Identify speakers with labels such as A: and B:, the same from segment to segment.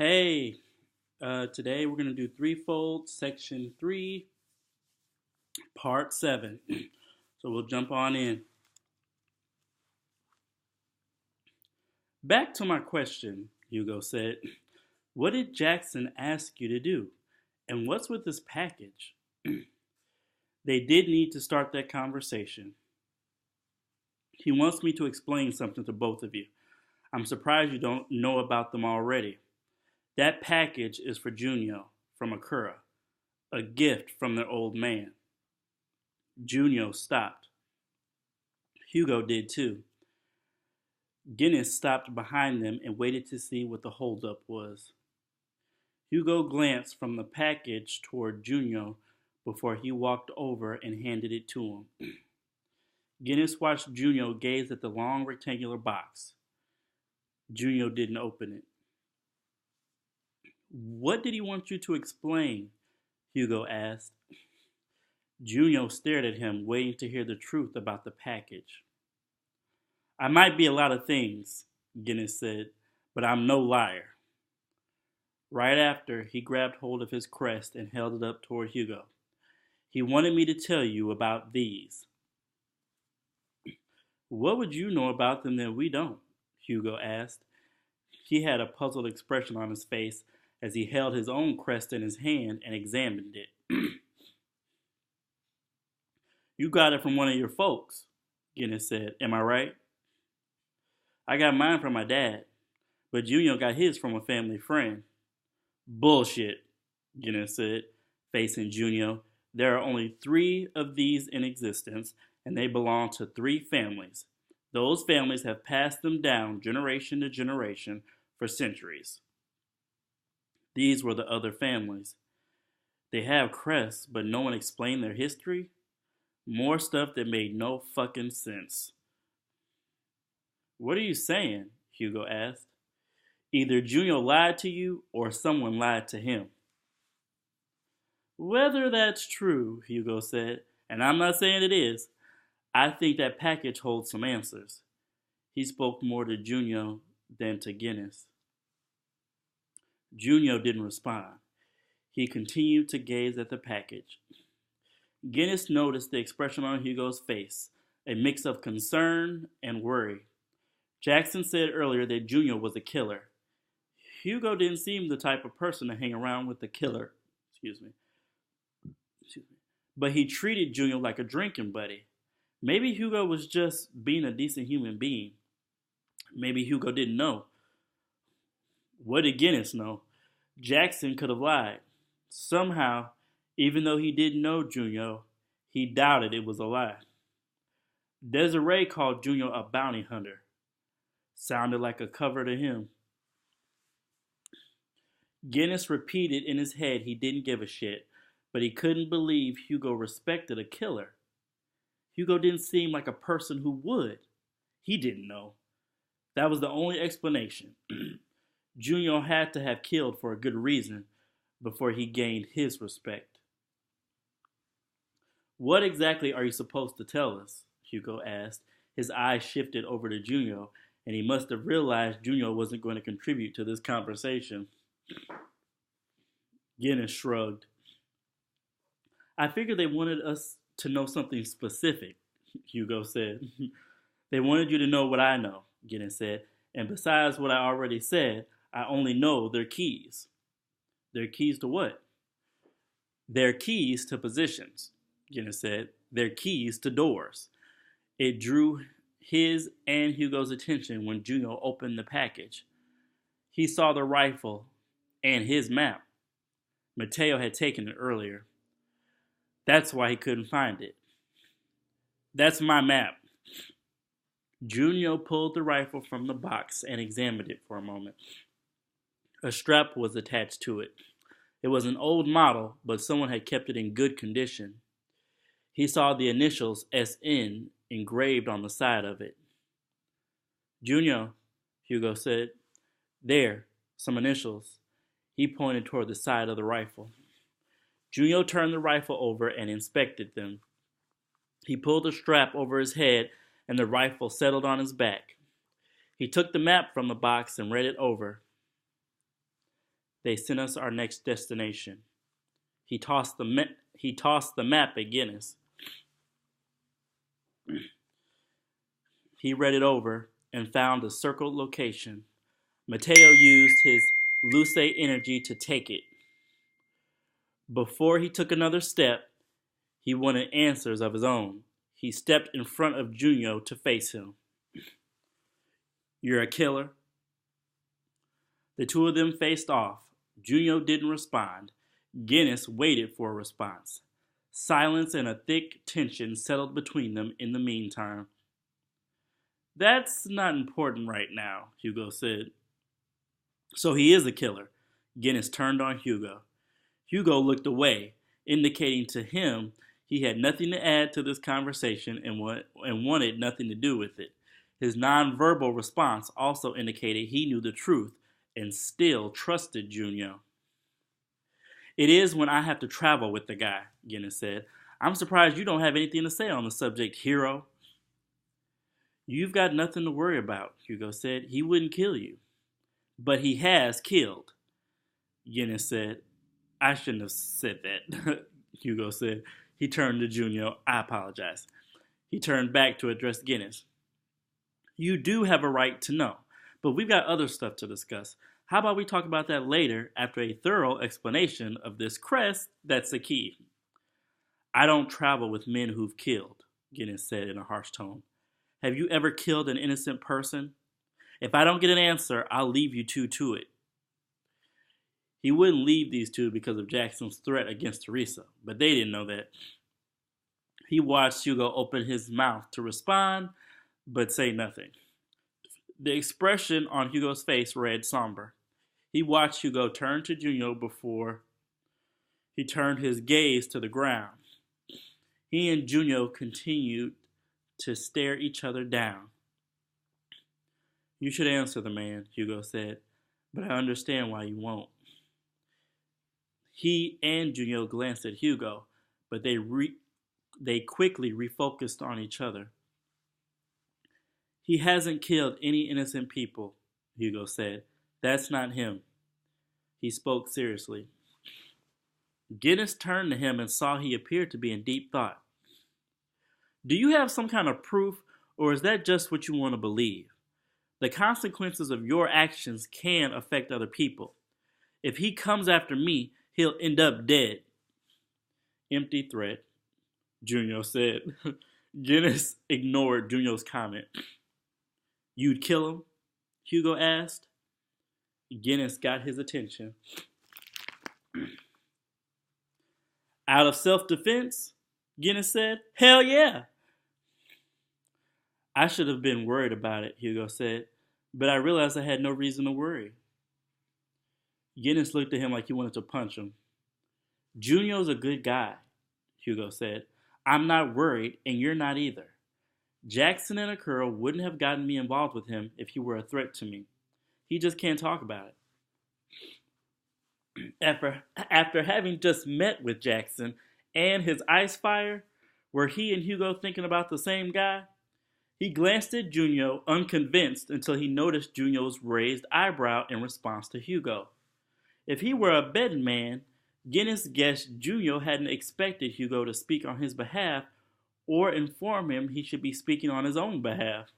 A: Hey, today we're going to do Threefold, Section 3, Part 7. So we'll jump on in. Back to my question, Hugo said. What did Jackson ask you to do? And what's with this package? They did need to start that conversation. He wants me to explain something to both of you. I'm surprised you don't know about them already. That package is for Junyo from Akura, a gift from their old man. Junyo stopped. Hugo did too. Guinness stopped behind them and waited to see what the holdup was. Hugo glanced from the package toward Junyo before he walked over and handed it to him. Guinness watched Junyo gaze at the long rectangular box. Junyo didn't open it. What did he want you to explain? Hugo asked. Junyo stared at him, waiting to hear the truth about the package. I might be a lot of things, Guinness said, but I'm no liar. Right after, he grabbed hold of his crest and held it up toward Hugo. He wanted me to tell you about these. What would you know about them that we don't? Hugo asked. He had a puzzled expression on his face as he held his own crest in his hand and examined it. You got it from one of your folks, Guinness said. Am I right? I got mine from my dad, but Junyo got his from a family friend. Bullshit, Guinness said, facing Junyo. There are only 3 of these in existence, and they belong to 3 families. Those families have passed them down generation to generation for centuries. These were the other families. They have crests, but no one explained their history? More stuff that made no fucking sense. What are you saying? Hugo asked. Either Junyo lied to you or someone lied to him. Whether that's true, Hugo said, and I'm not saying it is, I think that package holds some answers. He spoke more to Junyo than to Guinness. Junyo didn't respond. He continued to gaze at the package. Guinness noticed the expression on Hugo's face, a mix of concern and worry. Jackson said earlier that Junyo was a killer. Hugo didn't seem the type of person to hang around with a killer. Excuse me. But he treated Junyo like a drinking buddy. Maybe Hugo was just being a decent human being. Maybe Hugo didn't know. What did Guinness know? Jackson could have lied. Somehow, even though he didn't know Junyo, he doubted it was a lie. Desiree called Junyo a bounty hunter. Sounded like a cover to him. Guinness repeated in his head he didn't give a shit, but he couldn't believe Hugo respected a killer. Hugo didn't seem like a person who would. He didn't know. That was the only explanation. Junyo had to have killed for a good reason before he gained his respect. What exactly are you supposed to tell us? Hugo asked. His eyes shifted over to Junyo, and he must have realized Junyo wasn't going to contribute to this conversation. Guinness shrugged. I figured they wanted us to know something specific, Hugo said. They wanted you to know what I know, Guinness said. And besides what I already said, I only know their keys. Their keys to what? Their keys to positions, Guinness said. Their keys to doors. It drew his and Hugo's attention when Junyo opened the package. He saw the rifle and his map. Mateo had taken it earlier. That's why he couldn't find it. That's my map. Junyo pulled the rifle from the box and examined it for a moment. A strap was attached to it. It was an old model, but someone had kept it in good condition. He saw the initials SN engraved on the side of it. Junyo, Hugo said. There, some initials. He pointed toward the side of the rifle. Junyo turned the rifle over and inspected them. He pulled the strap over his head and the rifle settled on his back. He took the map from the box and read it over. They sent us our next destination. He tossed the map at Guinness. He read it over and found the circled location. Mateo used his Luce energy to take it. Before he took another step, he wanted answers of his own. He stepped in front of Junyo to face him. You're a killer? The two of them faced off. Junyo didn't respond. Guinness waited for a response. Silence and a thick tension settled between them in the meantime. That's not important right now, Hugo said. So he is a killer. Guinness turned on Hugo. Hugo looked away, indicating to him he had nothing to add to this conversation and wanted nothing to do with it. His nonverbal response also indicated he knew the truth and still trusted Junyo. It is when I have to travel with the guy, Guinness said. I'm surprised you don't have anything to say on the subject, hero. You've got nothing to worry about, Hugo said. He wouldn't kill you. But he has killed, Guinness said. I shouldn't have said that, Hugo said. He turned to Junyo. I apologize. He turned back to address Guinness. You do have a right to know, but we've got other stuff to discuss. How about we talk about that later after a thorough explanation of this crest that's the key? I don't travel with men who've killed, Guinness said in a harsh tone. Have you ever killed an innocent person? If I don't get an answer, I'll leave you two to it. He wouldn't leave these two because of Jackson's threat against Teresa, but they didn't know that. He watched Hugo open his mouth to respond, but say nothing. The expression on Hugo's face read somber. He watched Hugo turn to Junyo before he turned his gaze to the ground. He and Junyo continued to stare each other down. You should answer the man, Hugo said, but I understand why you won't. He and Junyo glanced at Hugo, but they quickly refocused on each other. He hasn't killed any innocent people, Hugo said. That's not him. He spoke seriously. Guinness turned to him and saw he appeared to be in deep thought. Do you have some kind of proof, or is that just what you want to believe? The consequences of your actions can affect other people. If he comes after me, he'll end up dead. Empty threat, Junyo said. Guinness ignored Junyo's comment. You'd kill him? Hugo asked. Guinness got his attention. Out of self-defense? Guinness said. Hell yeah! I should have been worried about it, Hugo said, but I realized I had no reason to worry. Guinness looked at him like he wanted to punch him. Junyo's a good guy, Hugo said. I'm not worried, and you're not either. Jackson and Akura wouldn't have gotten me involved with him if he were a threat to me. He just can't talk about it. After having just met with Jackson and his ice fire, were he and Hugo thinking about the same guy? He glanced at Junyo, unconvinced, until he noticed Junyo's raised eyebrow in response to Hugo. If he were a betting man, Guinness guessed Junyo hadn't expected Hugo to speak on his behalf or inform him he should be speaking on his own behalf.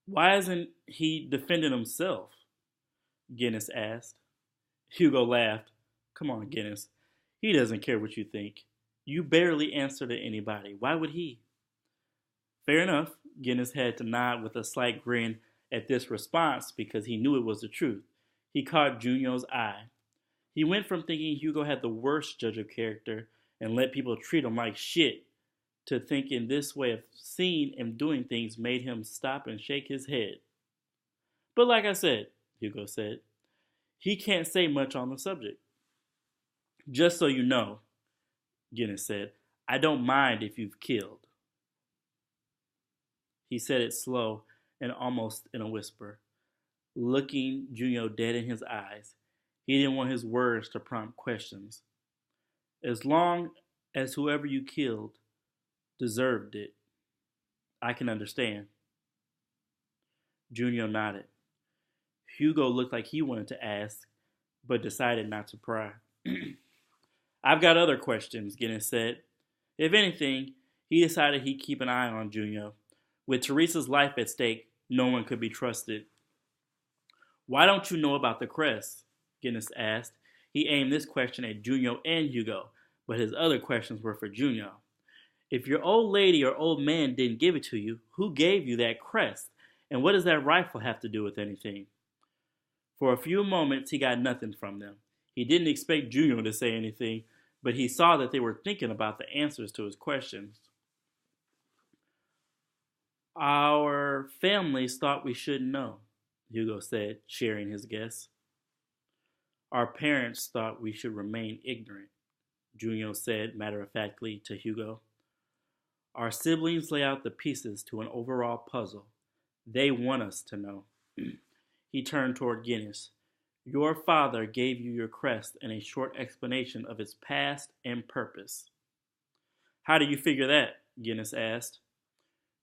A: Why isn't he defending himself? Guinness asked. Hugo laughed. Come on, Guinness. He doesn't care what you think. You barely answer to anybody. Why would he? Fair enough. Guinness had to nod with a slight grin at this response because he knew it was the truth. He caught Junyo's eye. He went from thinking Hugo had the worst judge of character and let people treat him like shit to thinking this way of seeing and doing things made him stop and shake his head. But like I said, Hugo said, he can't say much on the subject. Just so you know, Guinness said, I don't mind if you've killed. He said it slow and almost in a whisper, looking Junyo dead in his eyes. He didn't want his words to prompt questions. As long as whoever you killed deserved it, I can understand. Junyo nodded. Hugo looked like he wanted to ask, but decided not to pry. I've got other questions, Guinness said. If anything, he decided he'd keep an eye on Junyo. With Teresa's life at stake, no one could be trusted. Why don't you know about the crest? Guinness asked. He aimed this question at Junyo and Hugo, but his other questions were for Junyo. If your old lady or old man didn't give it to you, who gave you that crest? And what does that rifle have to do with anything? For a few moments, he got nothing from them. He didn't expect Junyo to say anything, but he saw that they were thinking about the answers to his questions. Our families thought we shouldn't know, Hugo said, sharing his guess. Our parents thought we should remain ignorant, Junyo said matter-of-factly to Hugo. Our siblings lay out the pieces to an overall puzzle. They want us to know. He turned toward Guinness. Your father gave you your crest and a short explanation of its past and purpose. How do you figure that? Guinness asked.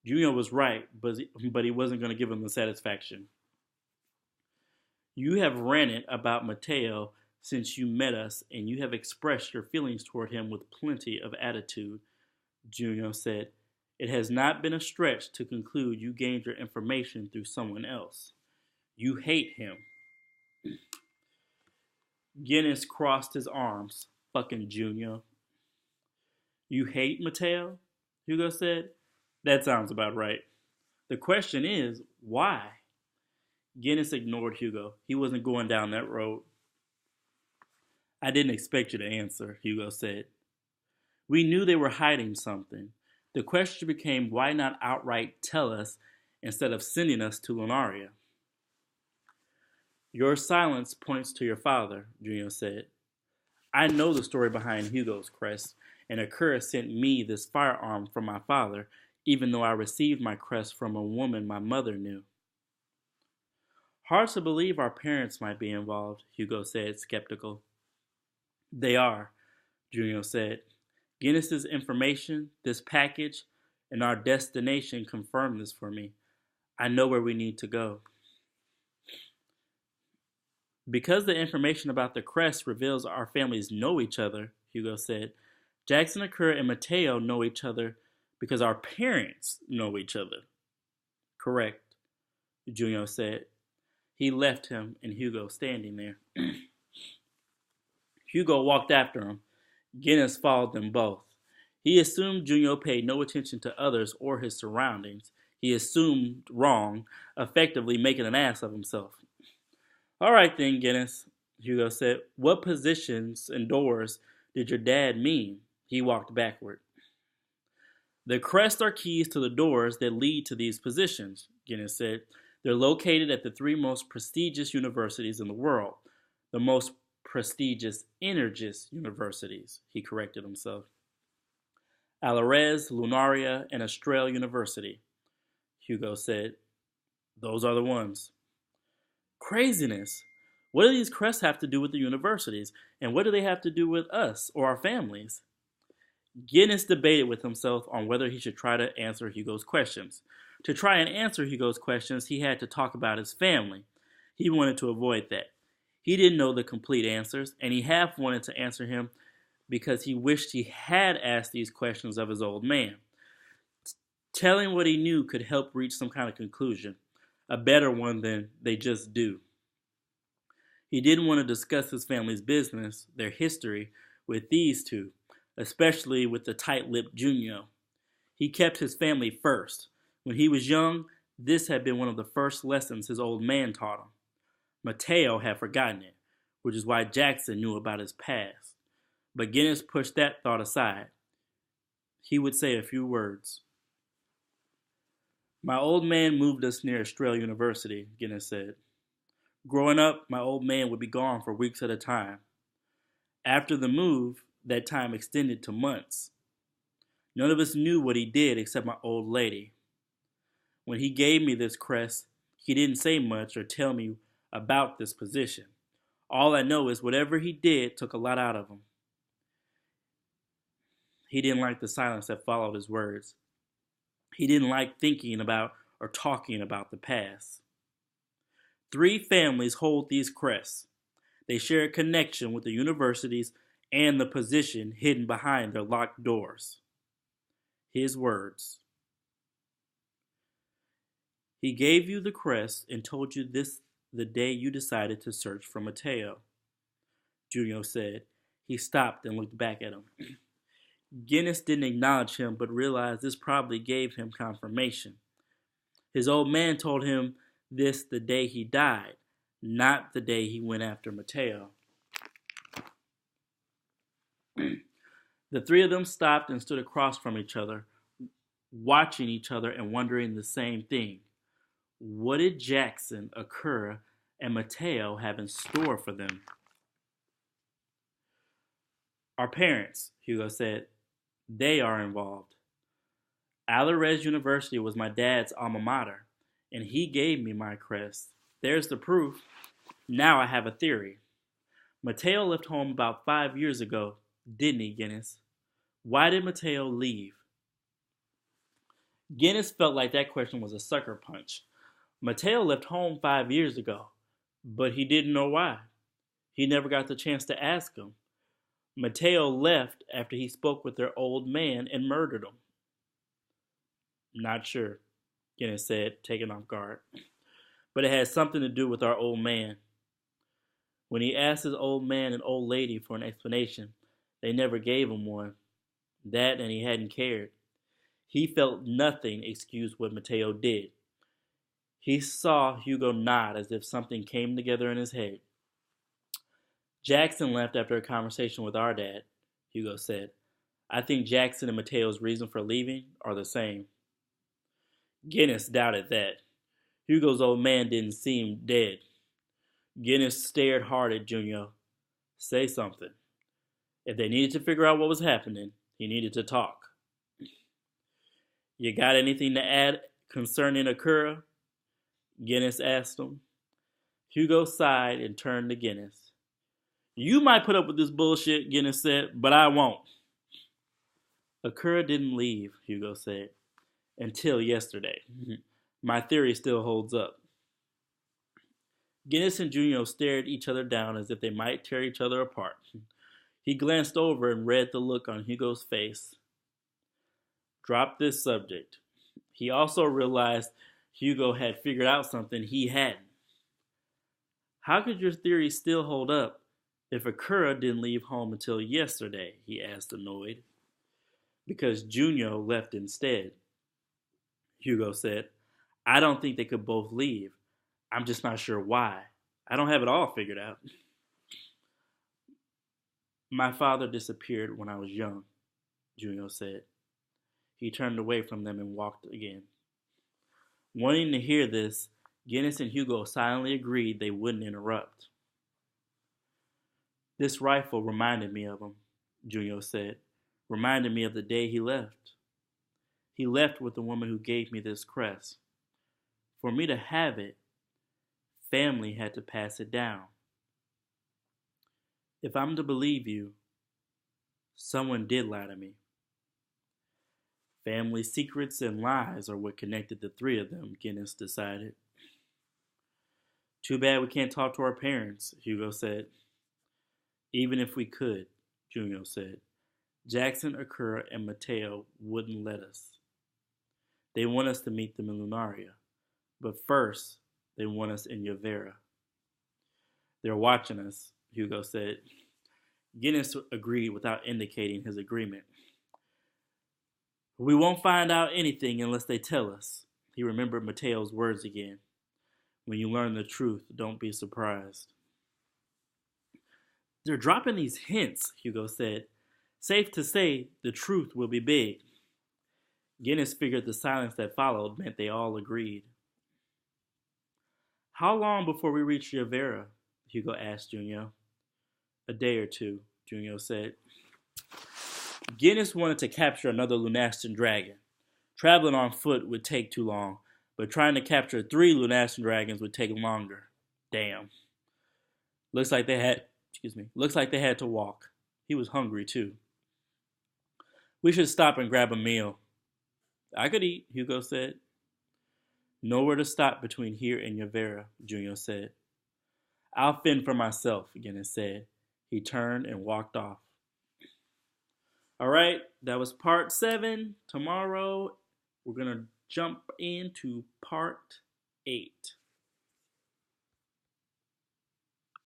A: Junyo was right, but he wasn't going to give him the satisfaction. You have ranted about Mateo since you met us, and you have expressed your feelings toward him with plenty of attitude, Junyo said. It has not been a stretch to conclude you gained your information through someone else. You hate him. Guinness crossed his arms. Fucking Junyo. You hate Mateo? Hugo said. That sounds about right. The question is, why? Guinness ignored Hugo. He wasn't going down that road. I didn't expect you to answer, Hugo said. We knew they were hiding something. The question became, why not outright tell us instead of sending us to Lunaria? Your silence points to your father, Junyo said. I know the story behind Hugo's crest, and Akira sent me this firearm from my father, even though I received my crest from a woman my mother knew. Hard to believe our parents might be involved, Hugo said, skeptical. They are, Junyo said. Guinness's information, this package, and our destination confirm this for me. I know where we need to go. Because the information about the crest reveals our families know each other, Hugo said, Jackson, Akira, and Mateo know each other because our parents know each other. Correct, Junyo said. He left him and Hugo standing there. Hugo walked after him. Guinness followed them both. He assumed Junyo paid no attention to others or his surroundings. He assumed wrong, effectively making an ass of himself. All right then, Guinness, Hugo said. What positions and doors did your dad mean? He walked backward. The crests are keys to the doors that lead to these positions, Guinness said. They're located at the three most prestigious universities in the world. The most prestigious Energist universities, he corrected himself. Alares, Lunaria, and Estrella University, Hugo said. Those are the ones. Craziness. What do these crests have to do with the universities? And what do they have to do with us or our families? Guinness debated with himself on whether he should try to answer Hugo's questions. To try and answer Hugo's questions, he had to talk about his family. He wanted to avoid that. He didn't know the complete answers, and he half wanted to answer him because he wished he had asked these questions of his old man. Telling what he knew could help reach some kind of conclusion, a better one than they just do. He didn't want to discuss his family's business, their history, with these two, especially with the tight-lipped Junyo. He kept his family first. When he was young, this had been one of the first lessons his old man taught him. Mateo had forgotten it, which is why Jackson knew about his past. But Guinness pushed that thought aside. He would say a few words. My old man moved us near Estrella University, Guinness said. Growing up, my old man would be gone for weeks at a time. After the move, that time extended to months. None of us knew what he did except my old lady. When he gave me this crest, he didn't say much or tell me about this position. All I know is whatever he did took a lot out of him. He didn't like the silence that followed his words. He didn't like thinking about or talking about the past. Three families hold these crests. They share a connection with the universities and the position hidden behind their locked doors. His words. He gave you the crest and told you this the day you decided to search for Mateo, Junyo said. He stopped and looked back at him. Guinness didn't acknowledge him, but realized this probably gave him confirmation. His old man told him this the day he died, not the day he went after Mateo. The three of them stopped and stood across from each other, watching each other and wondering the same thing. What did Jackson, Akura, and Mateo have in store for them? Our parents, Hugo said. They are involved. Alvarez University was my dad's alma mater, and he gave me my crest. There's the proof. Now I have a theory. Mateo left home about 5 years ago, didn't he, Guinness? Why did Mateo leave? Guinness felt like that question was a sucker punch. Mateo left home 5 years ago, but he didn't know why. He never got the chance to ask him. Mateo left after he spoke with their old man and murdered him. Not sure, Guinness said, taken off guard. But it had something to do with our old man. When he asked his old man and old lady for an explanation, they never gave him one. That and he hadn't cared. He felt nothing excused what Mateo did. He saw Hugo nod as if something came together in his head. Jackson left after a conversation with our dad, Hugo said. I think Jackson and Mateo's reason for leaving are the same. Guinness doubted that. Hugo's old man didn't seem dead. Guinness stared hard at Junyo. Say something. If they needed to figure out what was happening, he needed to talk. You got anything to add concerning Akura? Guinness asked him. Hugo sighed and turned to Guinness. You might put up with this bullshit, Guinness said, but I won't. Akura didn't leave, Hugo said, until yesterday. My theory still holds up. Guinness and Junyo stared each other down as if they might tear each other apart. He glanced over and read the look on Hugo's face. Drop this subject. He also realized Hugo had figured out something he hadn't. How could your theory still hold up if Akura didn't leave home until yesterday? He asked, annoyed. Because Junyo left instead, Hugo said. I don't think they could both leave. I'm just not sure why. I don't have it all figured out. My father disappeared when I was young, Junyo said. He turned away from them and walked again. Wanting to hear this, Guinness and Hugo silently agreed they wouldn't interrupt. This rifle reminded me of him, Junyo said. Reminded me of the day he left. He left with the woman who gave me this crest. For me to have it, family had to pass it down. If I'm to believe you, someone did lie to me. Family secrets and lies are what connected the three of them, Guinness decided. Too bad we can't talk to our parents, Hugo said. Even if we could, Junyo said. Jackson, Akura, and Mateo wouldn't let us. They want us to meet them in Lunaria, but first, they want us in Yavera. They're watching us, Hugo said. Guinness agreed without indicating his agreement. We won't find out anything unless they tell us. He remembered Mateo's words again. When you learn the truth, don't be surprised. They're dropping these hints, Hugo said. Safe to say, the truth will be big. Guinness figured the silence that followed meant they all agreed. How long before we reach Yavera? Hugo asked Junyo. A day or two, Junyo said. Guinness wanted to capture another Lunastan dragon. Traveling on foot would take too long, but trying to capture 3 Lunastan dragons would take longer. Damn. Looks like they had to walk. He was hungry too. We should stop and grab a meal. I could eat, Hugo said. Nowhere to stop between here and Yavera, Junyo said. I'll fend for myself, Guinness said. He turned and walked off. All right, that was part 7. Tomorrow, we're going to jump into part 8.